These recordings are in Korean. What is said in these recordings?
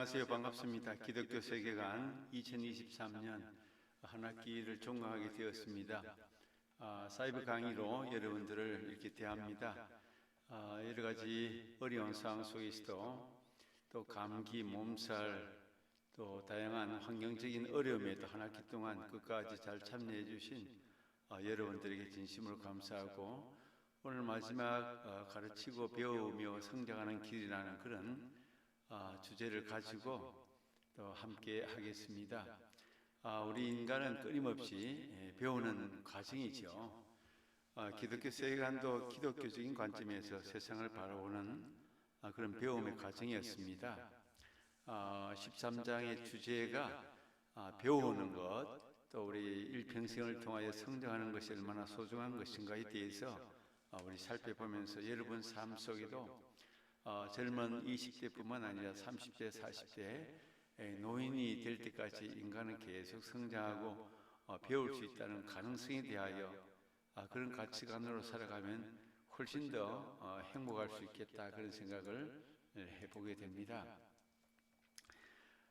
안녕하세요. 반갑습니다. 기독교 세계관 2023년 한 학기를 종강하게 되었습니다. 사이버 강의로 여러분들을 이렇게 대합니다. 여러 가지 어려운 상황 속에서도 또 감기, 몸살, 또 다양한 환경적인 어려움에도 한 학기 동안 끝까지 잘 참여해 주신 여러분들에게 진심으로 감사하고, 오늘 마지막 가르치고 배우며 성장하는 길이라는 그런 주제를 가지고 또 함께 하겠습니다. 우리 인간은 끊임없이 배우는 과정이죠. 기독교 세계관도 기독교적인 관점에서 세상을 바라보는 그런 배움의 과정이었습니다. 13장의 주제가 배우는 것, 또 우리 일평생을 통하여 성장하는 것이 얼마나 소중한 것인가에 대해서 우리 살펴보면서 여러분 삶 속에도 젊은 20대뿐만 아니라 30대, 40대 노인이 될 때까지 인간은 계속 성장하고 배울 수 있다는 가능성에 대하여 그런 가치관으로 살아가면 훨씬 더 행복할 수 있겠다, 그런 생각을 해보게 됩니다.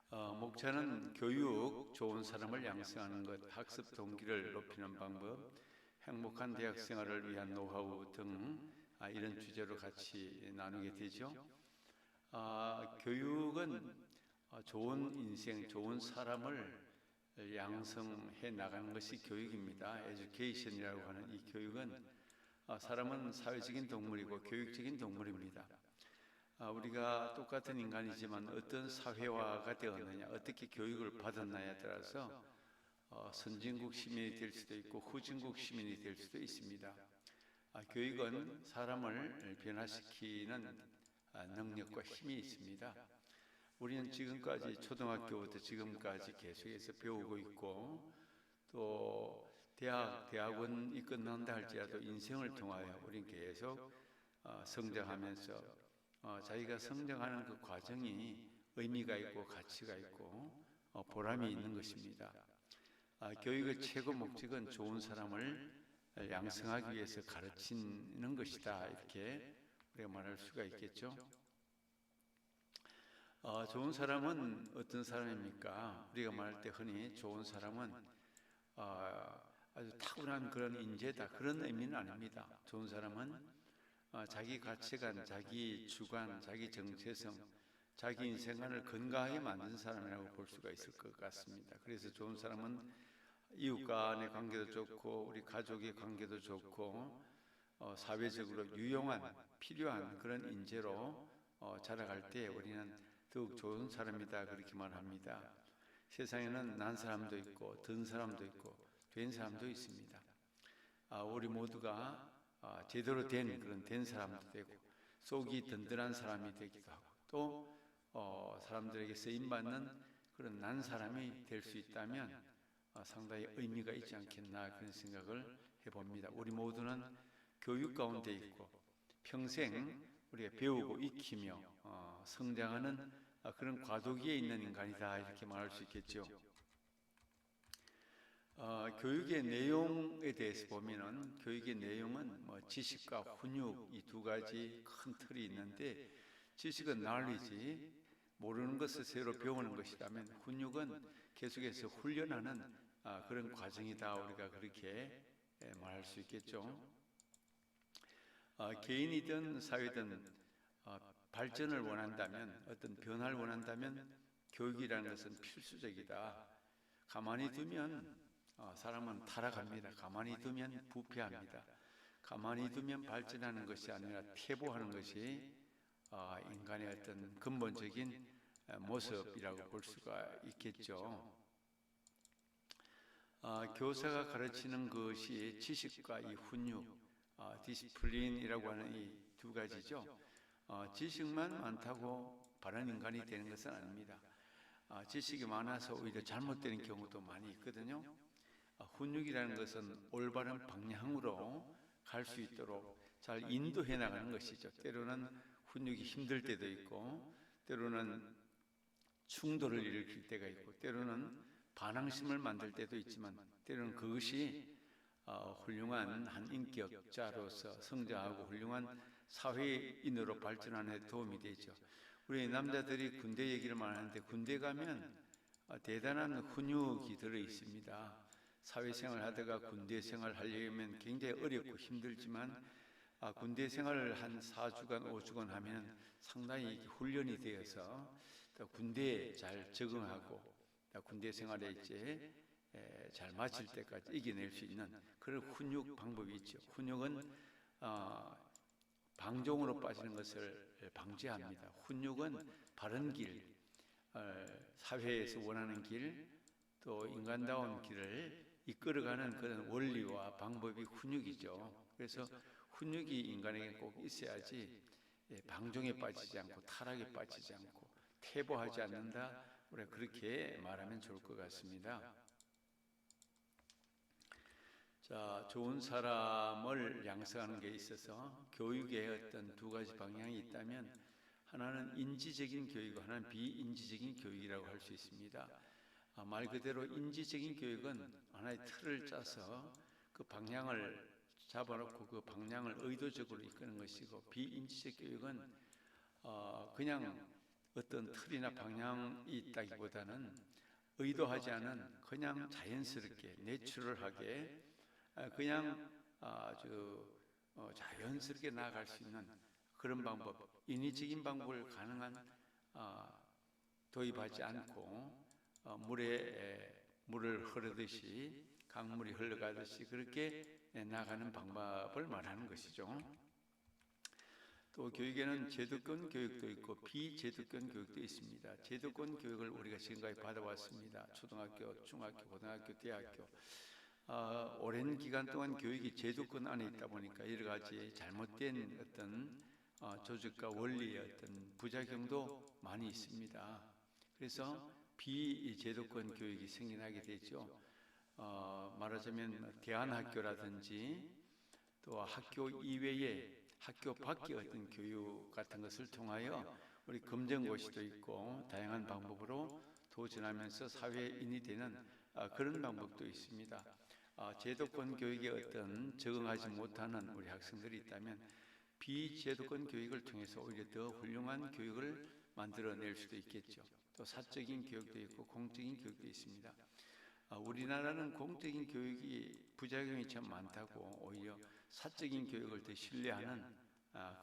목차는 교육, 좋은 사람을 양성하는 것, 학습 동기를 높이는 방법, 행복한 대학 생활을 위한 노하우 등 이런 주제로 같이 나누게 되죠. 교육은 좋은 인생, 좋은 사람을 양성해 나가는 것이 교육입니다. 에듀케이션이라고 하는 이 교육은 사람은 사회적인 동물이고 교육적인 동물입니다. 우리가 똑같은 인간이지만 어떤 사회화가 되었느냐, 어떻게 교육을 받았느냐에 따라서 선진국 시민이 될 수도 있고 후진국 시민이 될 수도 있습니다. 교육은 사람을 변화시키는 능력과 힘이 있습니다. 우리는 지금까지 초등학교부터 지금까지 계속해서 배우고 있고, 또 대학원이 끝난다 할지라도 인생을 통하여 우리는 계속 성장하면서 자기가 성장하는 그 과정이 의미가 있고 가치가 있고 보람이 있는 것입니다. 교육의 최고 목적은 좋은 사람을 양성하기 위해서 가르치는 것이다, 이렇게 우리가 말할 수가 있겠죠. 좋은 사람은 어떤 사람입니까? 우리가 말할 때 흔히 좋은 사람은 아주 타고난 그런 인재다, 그런 의미는 아닙니다. 좋은 사람은 자기 가치관, 자기 주관, 자기 정체성, 자기 인생관을 건강하게 만든 사람이라고 볼 수가 있을 것 같습니다. 그래서 좋은 사람은 이웃 간의 관계도 좋고 우리 가족의 관계도 좋고 사회적으로 유용한, 필요한 그런 인재로 자라갈 때 우리는 더욱 좋은 사람이다, 그렇게 말합니다. 세상에는 난 사람도 있고 든 사람도 있고 된 사람도 있습니다. 우리 모두가 제대로 된 그런 된 사람도 되고 속이 든든한 사람이 되기도 하고, 또 사람들에게 쓰임받는 그런 난 사람이 될 수 있다면 상당히 의미가 있지 않겠나, 그런 생각을 해봅니다. 우리 모두는 교육 가운데 있고 평생 우리가 배우고 익히며 성장하는 그런 과도기에 있는 인간이다, 이렇게 말할 수 있겠죠. 교육의 내용에 대해서 보면은 교육의 내용은 지식과 훈육, 이 두 가지 큰 틀이 있는데, 지식은 knowledge, 모르는 것을 새로 배우는 것이라면 훈육은 계속해서 훈련하는 그런 과정이다, 우리가 그렇게 말할 수 있겠죠. 개인이든 사회든 발전을 원한다면, 어떤 변화를 원한다면 교육이라는 것은 필수적이다. 가만히 두면 사람은 타락합니다. 가만히 두면 부패합니다. 가만히 두면 발전하는 것이 아니라 퇴보하는 것이 인간의 어떤 근본적인 모습이라고 볼 수가 있겠죠. 교사가 가르치는 것이 지식과 이 훈육, 디시플린이라고 하는 이 두 가지죠. 지식만 많다고 바른 인간이 되는 것은 아닙니다. 지식이 많아서 오히려 잘못되는 경우도 많이 있거든요. 훈육이라는 것은 올바른 방향으로 갈 수 있도록 잘 인도해 나가는 것이죠. 때로는 훈육이 힘들 때도 있고, 때로는 충돌을 일으킬 때가 있고, 때로는 반항심을 만들 때도 있지만, 때로는 그것이 훌륭한 한 인격자로서 성장하고 훌륭한 사회인으로 발전하는 데 도움이 되죠. 우리 남자들이 군대 얘기를 많이 하는데 군대 가면 대단한 훈육이 들어 있습니다. 사회생활 하다가 군대 생활 하려면 굉장히 어렵고 힘들지만 군대 생활을 한 4주간, 5주간 하면 상당히 훈련이 되어서 또 군대에 잘 적응하고 군대 생활에 이제 잘 마칠 때까지 이겨낼 수 있는 그런 훈육 방법이 있죠. 훈육은 방종으로 빠지는 것을 방지합니다. 훈육은 바른 길, 사회에서 원하는 길, 또 인간다운 길을 이끌어가는 그런 원리와 방법이 훈육이죠. 그래서 훈육이 인간에게 꼭 있어야지 방종에 빠지지 않고 타락에 빠지지 않고 퇴보하지 않는다. 우리가 그렇게 말하면 좋을 것 같습니다. 자, 좋은 사람을 양성하는 게 있어서 교육에 어떤 두 가지 방향이 있다면 하나는 인지적인 교육이고 하나는 비인지적인 교육이라고 할 수 있습니다. 말 그대로 인지적인 교육은 하나의 틀을 짜서 그 방향을 잡아놓고 그 방향을 의도적으로 이끄는 것이고, 비인지적 교육은 그냥 어떤 틀이나 방향이 있다기보다는 의도하지 않은 그냥 자연스럽게 내추럴하게 그냥 아주 자연스럽게 나아갈 수 있는 그런 방법, 인위적인 방법을 가능한 도입하지 않고 물을 흐르듯이 강물이 흘러가듯이 그렇게 나가는 방법을 말하는 것이죠. 또 교육에는 제도권 교육도 있고 비제도권 교육도 있습니다. 제도권 교육을 우리가 지금까지 받아왔습니다. 초등학교, 중학교, 고등학교, 대학교. 오랜 기간 동안 교육이 제도권 안에 있다 보니까 여러 가지 잘못된 어떤 조직과 원리의 어떤 부작용도 많이 있습니다. 그래서 비제도권 교육이 생겨나게 되죠. 말하자면 대안학교라든지 또 학교 이외에 학교 밖의 어떤 교육 같은 것을 통하여 우리 검정고시도 있고 다양한 방법으로 도전하면서 사회인이 되는 그런 방법도 있습니다. 제도권 교육에 어떤 적응하지 못하는 우리 학생들이 있다면 비제도권 교육을 통해서 오히려 더 훌륭한 교육을 만들어낼 수도 있겠죠. 또 사적인 교육도 있고 공적인 교육도 있습니다. 우리나라는 공적인 교육이 부작용이 참 많다고 오히려 사적인 교육을 더 신뢰하는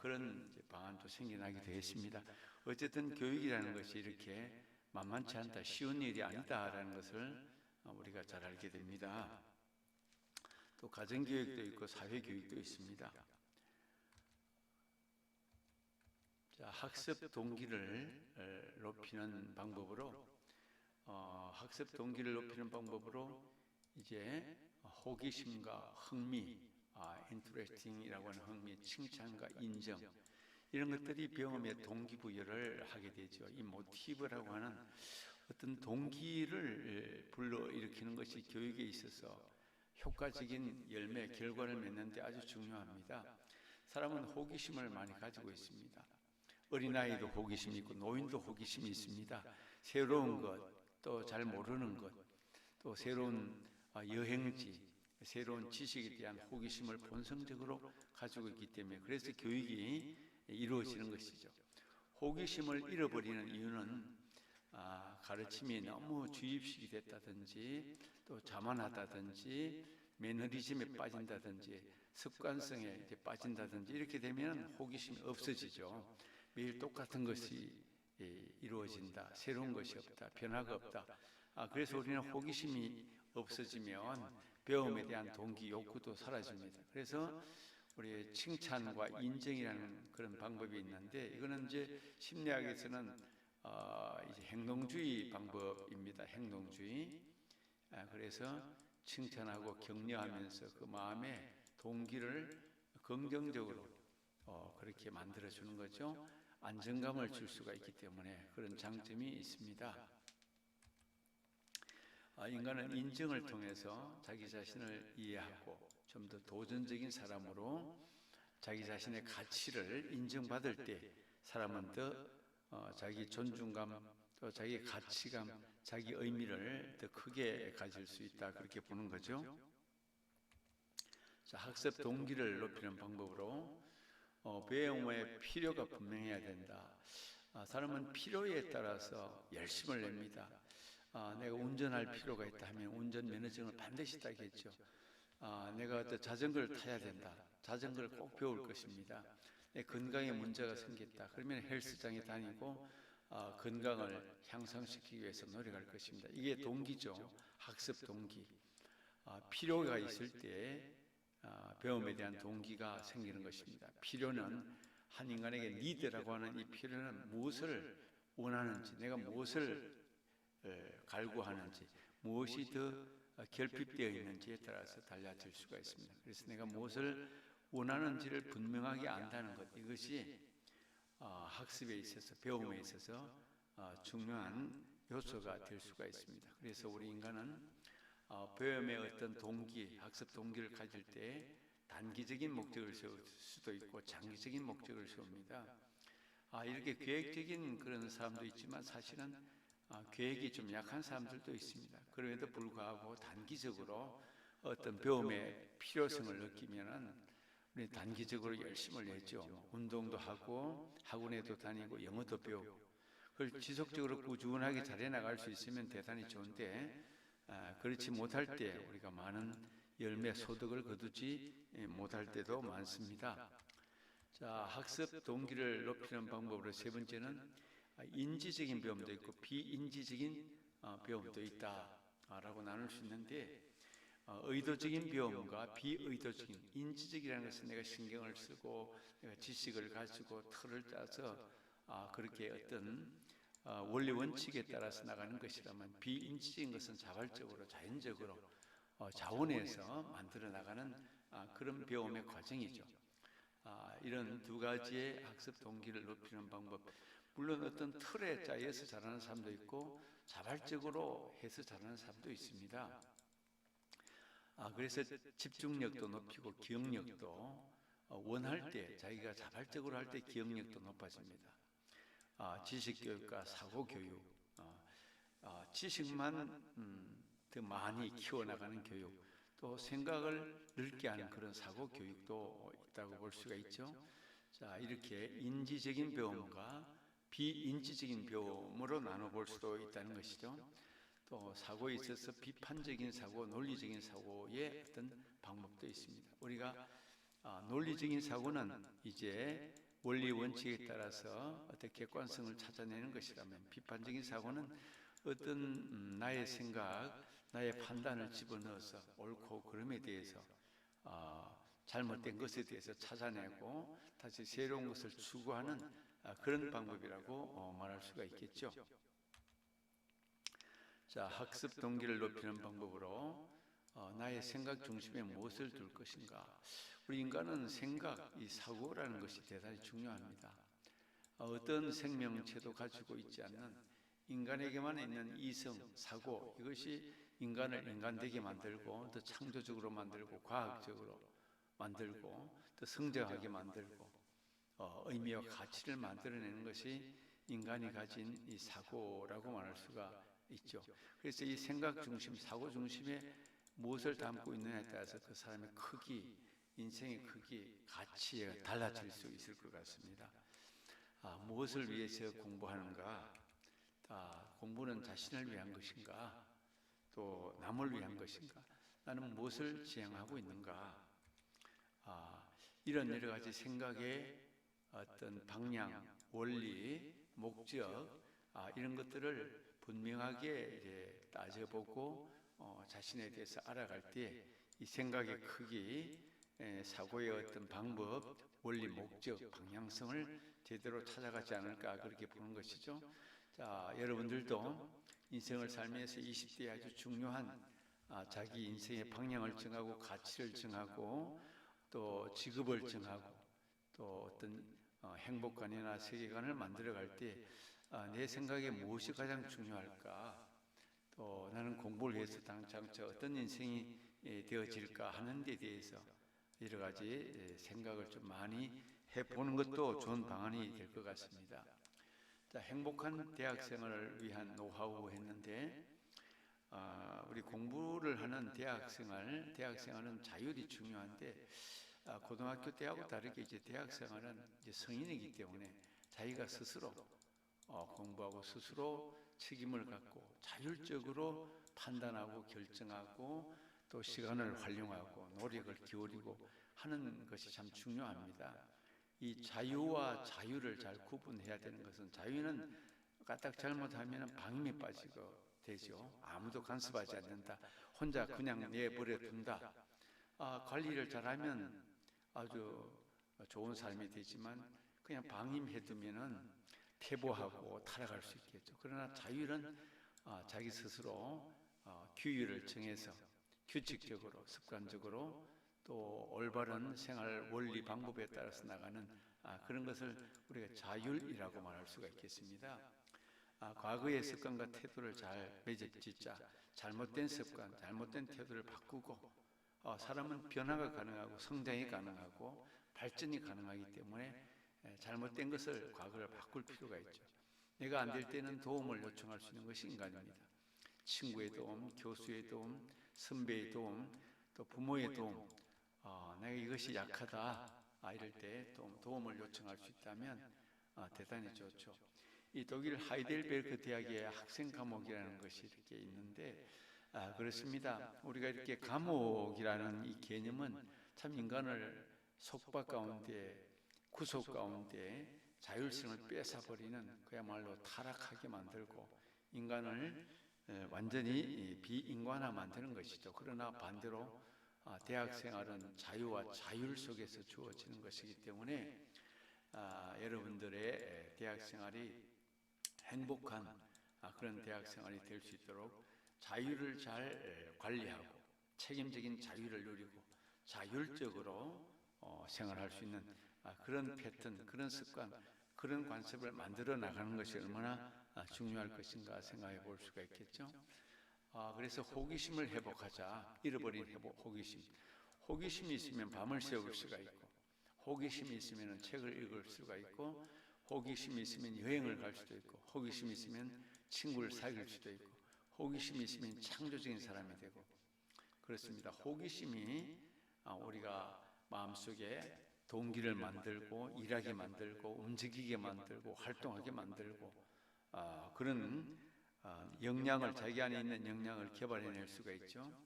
그런 방안도 생겨나게 되었습니다. 어쨌든 교육이라는 것이 이렇게 만만치 않다, 쉬운 일이 아니다라는 것을 우리가 잘 알게 됩니다. 또 가정교육도 있고 사회교육도 있습니다. 자, 학습 동기를 높이는 방법으로 학습 동기를 높이는 방법으로 이제 호기심과 흥미, interesting이라고 하는 흥미, 칭찬과 인정 이런 것들이 배움의 동기부여를 하게 되죠. 이 모티브라고 하는 어떤 동기를 불러일으키는 것이 교육에 있어서 효과적인 열매, 결과를 맺는 데 아주 중요합니다. 사람은 호기심을 많이 가지고 있습니다. 어린아이도 호기심이 있고 노인도 호기심이 있습니다. 새로운 것, 또 잘 모르는 것, 또 새로운 여행지, 새로운 지식에 대한 호기심을 본성적으로 가지고 있기 때문에 그래서 교육이 이루어지는 것이죠. 호기심을 잃어버리는 이유는 가르침이 너무 주입식이 됐다든지 또 자만하다든지 매너리즘에 빠진다든지 습관성에 이제 빠진다든지 이렇게 되면 호기심이 없어지죠. 매일 똑같은 것이 이루어진다. 새로운 것이 없다. 변화가 없다. 그래서 우리는 호기심이 없어지면 배움에 대한 동기, 욕구도 사라집니다. 그래서 우리 칭찬과 인정이라는 그런 방법이 있는데 이거는 이제 심리학에서는 이제 행동주의 방법입니다. 행동주의. 그래서 칭찬하고 격려하면서 그 마음의 동기를 긍정적으로 그렇게 만들어주는 거죠. 안정감을 줄 수가 있기 때문에 그런 장점이 있습니다. 인간은 인정을 통해서 자기 자신을 이해하고 좀 더 도전적인 사람으로 자기 자신의 가치를 인정받을 때 사람은 더 자기 존중감, 또 자기 가치감, 자기 의미를 더 크게 가질 수 있다 그렇게 보는 거죠. 자, 학습 동기를 높이는 방법으로 배움의 필요가 분명해야 된다. 사람은 필요에 따라서 열심을 냅니다. 내가 운전할 필요가 있다 하면 운전면허증을 반드시 따겠죠. 내가 어떤 자전거를 타야 된다. 자전거를 꼭 배울 것입니다. 내 건강에 문제가 생겼다. 그러면 헬스장에 다니고 건강을 향상시키기 위해서 노력할 것입니다. 이게 동기죠. 학습 동기. 필요가 있을 때 배움에 대한 동기가 생기는 것입니다. 필요는 한 인간에게 니드라고 하는 이 필요는 무엇을 원하는지, 내가 무엇을 갈구하는지, 무엇이 더 결핍되어 있는지에 따라서 달라질 수가 있습니다. 그래서 내가 무엇을 원하는지를 분명하게 안다는 것, 이것이 학습에 있어서, 배움에 있어서 중요한 요소가 될 수가 있습니다. 그래서 우리 인간은 배움의 어떤 동기, 학습 동기를 가질 때 단기적인 목적을 세울 수도 있고 장기적인 목적을 세웁니다. 이렇게 계획적인 그런 사람도 있지만 사실은 계획이 좀 약한 사람들도 있습니다. 그럼에도 불구하고 단기적으로 어떤 배움의 필요성을 느끼면은 우리 단기적으로 열심을 내죠. 운동도 하고 학원에도 다니고 영어도 배우고 그걸 지속적으로 꾸준하게 잘해 나갈 수 있으면 대단히 좋은데 그렇지 못할 때 우리가 많은 열매 소득을 거두지 못할 때도 많습니다. 자, 학습 동기를 높이는 방법으로 세 번째는 인지적인 배움도 있고 비인지적인 배움도 있다라고 나눌 수 있는데 의도적인 배움과 비의도적인, 인지적이라는 것은 내가 신경을 쓰고 내가 지식을 가지고 틀을 짜서 그렇게 어떤 원리 원칙에 따라서 나가는 것이라면 비인지적인 것은 자발적으로 자연적으로 자원에서 만들어 나가는 그런 배움의 과정이죠. 이런 두 가지의 학습 동기를 높이는 방법, 물론 어떤 틀에 짜여서 잘하는 사람도 있고 자발적으로 해서 잘하는 사람도 있습니다. 그래서 집중력도 높이고 기억력도 원할 때, 자기가 자발적으로 할 때 기억력도 높아집니다. 지식교육과 사고교육, 지식만 더 많이 키워나가는 교육, 또 생각을 넓게 하는 그런 사고교육도 있다고 볼 수가 있죠. 자, 이렇게 인지적인 배움과 비인지적인 배움으로 나눠볼 수도 있다는 것이죠. 또 사고에 있어서 비판적인 사고, 논리적인 사고의 어떤 방법도 있습니다. 우리가 논리적인 사고는 이제 원리 원칙에 따라서 어떤 객관성을 찾아내는 것이라면 비판적인 사고는 어떤 나의 생각, 나의 판단을 집어넣어서 옳고 그름에 대해서 잘못된 것에 대해서 찾아내고 다시 새로운 것을 추구하는 그런 방법이라고 말할 수가 있겠죠. 자, 학습 동기를 높이는 방법으로 나의 생각 중심에 무엇을 둘 것인가. 우리 인간은 생각, 이 사고라는 것이 대단히 중요합니다. 어떤 생명체도 가지고 있지 않는 인간에게만 있는 이성, 사고, 이것이 인간을 인간되게 만들고 또 창조적으로 만들고 과학적으로 만들고 또 성장하게 만들고 의미와 가치를 만들어내는 것이 인간이 가진 이 사고라고 말할 수가 있죠. 그래서 이 생각 중심, 사고 중심에 무엇을 담고 있느냐에 따라서 그 사람의 크기, 인생의 크기, 가치가 달라질 수 있을 것 같습니다. 무엇을 위해서 공부하는가? 공부는 자신을 위한 것인가? 또 남을 위한 것인가? 나는 무엇을 지향하고 있는가? 이런 여러 가지 생각의 어떤 방향, 원리, 목적 이런 것들을 분명하게 이제 따져보고 자신에 대해서 알아갈 때 이 생각의 크기, 사고의 어떤 방법, 원리, 목적, 방향성을 제대로 찾아가지 않을까 그렇게 보는 것이죠. 자, 여러분들도 인생을 살면서 20대에 아주 중요한 자기 인생의 방향을 정하고 가치를 정하고 또 직업을 정하고 또 어떤 행복관이나 세계관을 만들어갈 때 내 생각에 무엇이 가장 중요할까? 또 나는 공부를 해서 당장저 어떤 인생이 되어질까 하는 데 대해서 여러 가지 생각을 좀 많이 해보는 것도 좋은 방안이 될 것 같습니다. 자, 행복한 대학생활을 위한 노하우 했는데 우리 공부를 하는 대학생활은 자율이 중요한데 고등학교 때하고 다르게 이제 대학생활은 이제 성인이기 때문에 자기가 스스로 공부하고 스스로 책임을 갖고 자율적으로 판단하고 결정하고 또 시간을 활용하고 노력을 기울이고 하는 것이 참 중요합니다. 이 자유와 자유를 잘 구분해야 되는 것은, 자유는 까딱 잘못하면 방임에 빠지고 되죠. 아무도 간섭하지 않는다. 혼자 그냥 내버려 둔다. 관리를 잘하면 아주 좋은 삶이 되지만 그냥 방임해두면은 퇴보하고 타락할 수 있겠죠. 그러나 자유는 자기 스스로 규율을 정해서 규칙적으로, 습관적으로 또 올바른 생활 원리 방법에 따라서 나가는 그런 것을 우리가 자율이라고 말할 수가 있겠습니다. 과거의 습관과 태도를 잘 매듭짓자. 잘못된 습관, 잘못된 태도를 바꾸고, 사람은 변화가 가능하고 성장이 가능하고 발전이 가능하기 때문에 잘못된 것을, 과거를 바꿀 필요가 있죠. 내가 안 될 때는 도움을 요청할 수 있는 것이 인간입니다. 친구의 도움, 교수의 도움, 선배의 도움, 또 부모의 도움, 내가 이것이 약하다 이럴 때 도움을 요청할 수 있다면 대단히 좋죠. 이 독일 하이델베르크 대학의 학생 감옥이라는 것이 이렇게 있는데, 그렇습니다. 우리가 이렇게 감옥이라는 이 개념은 참 인간을 속박 가운데, 구속 가운데 자율성을 뺏어버리는, 그야말로 타락하게 만들고 인간을 완전히 비인간화 만드는 것이죠. 그러나 반대로 대학 생활은 자유와 자율 속에서 주어지는 것이기 때문에 여러분들의 대학 생활이 행복한 그런 대학 생활이 될 수 있도록 자유를 잘 관리하고 책임적인 자유를 누리고 자율적으로 생활할 수 있는 그런 패턴, 그런 습관, 그런 관습을 만들어 나가는 것이 얼마나 중요할 것인가 생각해 볼 수가 있겠죠. 그래서 호기심을 회복하자. 잃어버린 호기심. 호기심이 있으면 밤을 새울 수가 있고, 호기심이 있으면 책을 읽을 수가 있고, 호기심이 있으면 여행을 갈 수도 있고, 호기심이 있으면 친구를 사귈 수도 있고, 호기심이 있으면 창조적인 사람이 되고 그렇습니다. 호기심이 우리가 마음속에 동기를 만들고 일하게 만들고 움직이게 만들고 활동하게 만들고 그런 역량을, 자기 안에 있는 역량을 개발해낼 수가 있죠.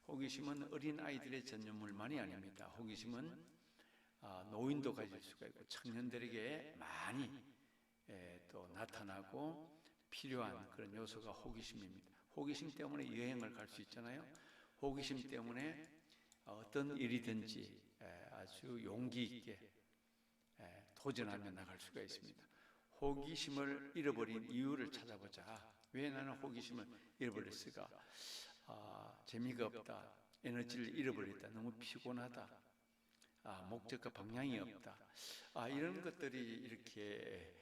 호기심은 어린 아이들의 전유물만이 아닙니다. 호기심은 노인도 가질 수가 있고 청년들에게 많이 또 나타나고 필요한 그런 요소가 호기심입니다. 호기심 때문에 여행을 갈 수 있잖아요. 호기심 때문에 어떤 일이든지 아주 용기 있게 도전하며 나갈 수가 있습니다. 호기심을 잃어버린 이유를 찾아보자. 왜 나는 호기심을 잃어버렸을까? 재미가 없다, 에너지를 잃어버렸다, 너무 피곤하다, 목적과 방향이 없다, 이런 것들이 이렇게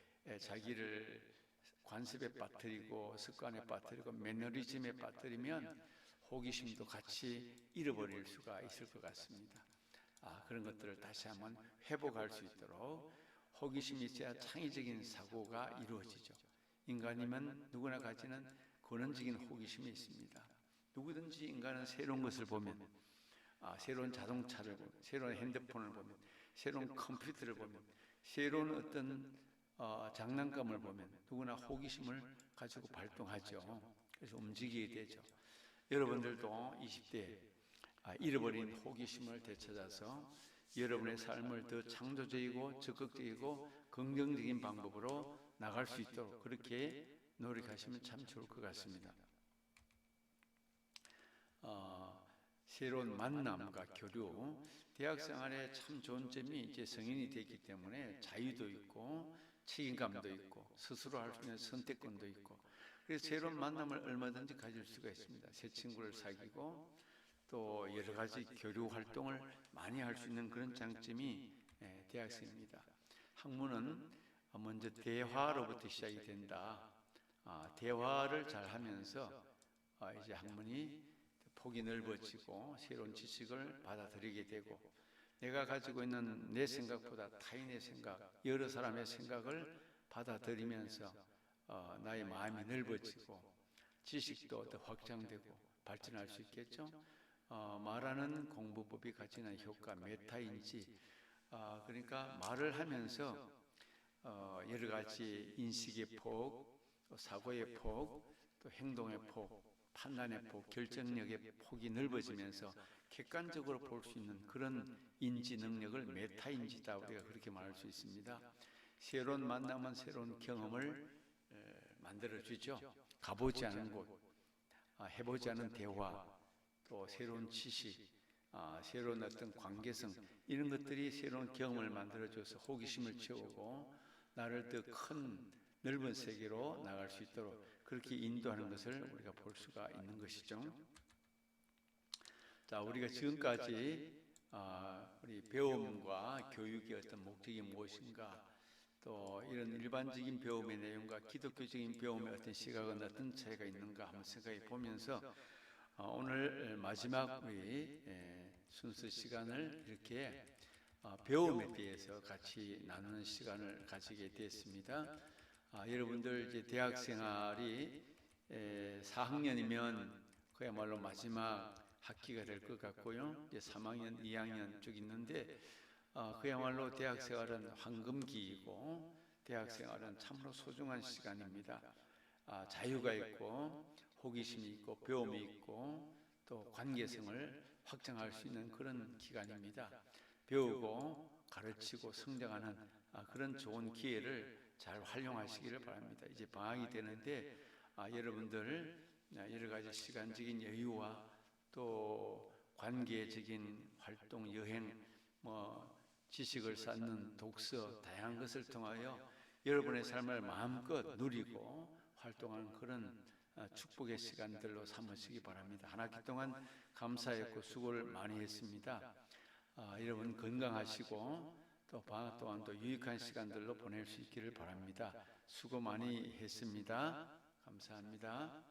자기를 관습에 빠뜨리고 습관에 빠뜨리고 매너리즘에 빠뜨리면 호기심도 같이 잃어버릴 수가 있을 것 같습니다. 그런 것들을 다시 한번 회복할 수 있도록 호기심이 있어야 창의적인 사고가 이루어지죠. 인간이면 누구나 가지는 근원적인 호기심이 있습니다. 누구든지 인간은 새로운 것을 보면, 새로운 자동차를 보면, 새로운 핸드폰을 보면, 새로운 컴퓨터를 보면, 새로운 어떤 장난감을 보면 누구나 호기심을 가지고 발동하죠. 그래서 움직이게 되죠. 여러분들도 20대 잃어버린 호기심을 되찾아서 여러분의 삶을 더 창조적이고 적극적이고 긍정적인 방법으로 나갈 수 있도록 그렇게 노력하시면 참 좋을 것 같습니다. 새로운 만남과 교류, 대학 생활에 참 좋은 점이 이제 성인이 되기 때문에 자유도 있고 책임감도 있고 스스로 할 수 있는 선택권도 있고, 그래서 새로운 만남을 얼마든지 가질 수가 있습니다. 새 친구를 사귀고 또 여러 가지 교류 활동을 많이 할 수 있는 그런 장점이 대학생입니다. 학문은 먼저 대화로부터 시작이 된다. 대화를 잘 하면서 이제 학문이 폭이 넓어지고 새로운 지식을 받아들이게 되고, 내가 가지고 있는 내 생각보다 타인의 생각, 여러 사람의 생각을 받아들이면서 나의 마음이 넓어지고 지식도 더 확장되고 발전할 수 있겠죠. 말하는 공부법이 가지는 효과, 메타인지, 그러니까 말을 하면서 여러 가지 인식의 폭, 또 사고의 폭, 또 행동의 폭, 판단의 폭, 결정력의 폭이 넓어지면서 객관적으로 볼 수 있는 그런 인지 능력을 메타인지다, 우리가 그렇게 말할 수 있습니다. 새로운 만남은 새로운 경험을 만들어주죠. 가보지 않은 곳, 해보지 않은 대화, 또 새로운 지식, 새로운 어떤 관계성, 이런 것들이 새로운 경험을 만들어줘서 호기심을 채우고 나를 더 큰 넓은 세계로 나갈 수 있도록 그렇게 인도하는 것을 우리가 볼 수가 있는 것이죠. 자, 우리가 지금까지 우리 배움과 교육의 어떤 목적이 무엇인가, 또 이런 일반적인 배움의 내용과 기독교적인 배움의 어떤 시각은 어떤 차이가 있는가 한번 생각해 보면서 오늘 마지막 우리 순서 시간을 이렇게 배움에 대해서 같이 나누는 시간을 가지게 되었습니다. 여러분들 이제 대학 생활이 4학년이면 그야말로 마지막 학기가 될 것 같고요. 이제 3학년, 2학년 쭉 있는데 그야말로 대학 생활은 황금기이고 대학 생활은 참으로 소중한 시간입니다. 자유가 있고 호기심이 있고 배움이 있고 또 관계성을 확장할 수 있는 그런 기간입니다. 배우고 가르치고 성장하는 그런 좋은 기회를 잘 활용하시기를 바랍니다. 이제 방학이 되는데 여러분들 여러 가지 시간적인 여유와 또 관계적인 활동, 여행, 지식을 쌓는 독서, 다양한 것을 통하여 여러분의 삶을 마음껏 누리고 활동하는 그런 축복의 시간들로 삼으시기 바랍니다. 한 학기 동안 감사했고 수고를 많이 했습니다. 여러분 건강하시고 또 방학 동안 또 유익한 시간들로 보낼 수 있기를 바랍니다. 수고 많이 했습니다. 감사합니다.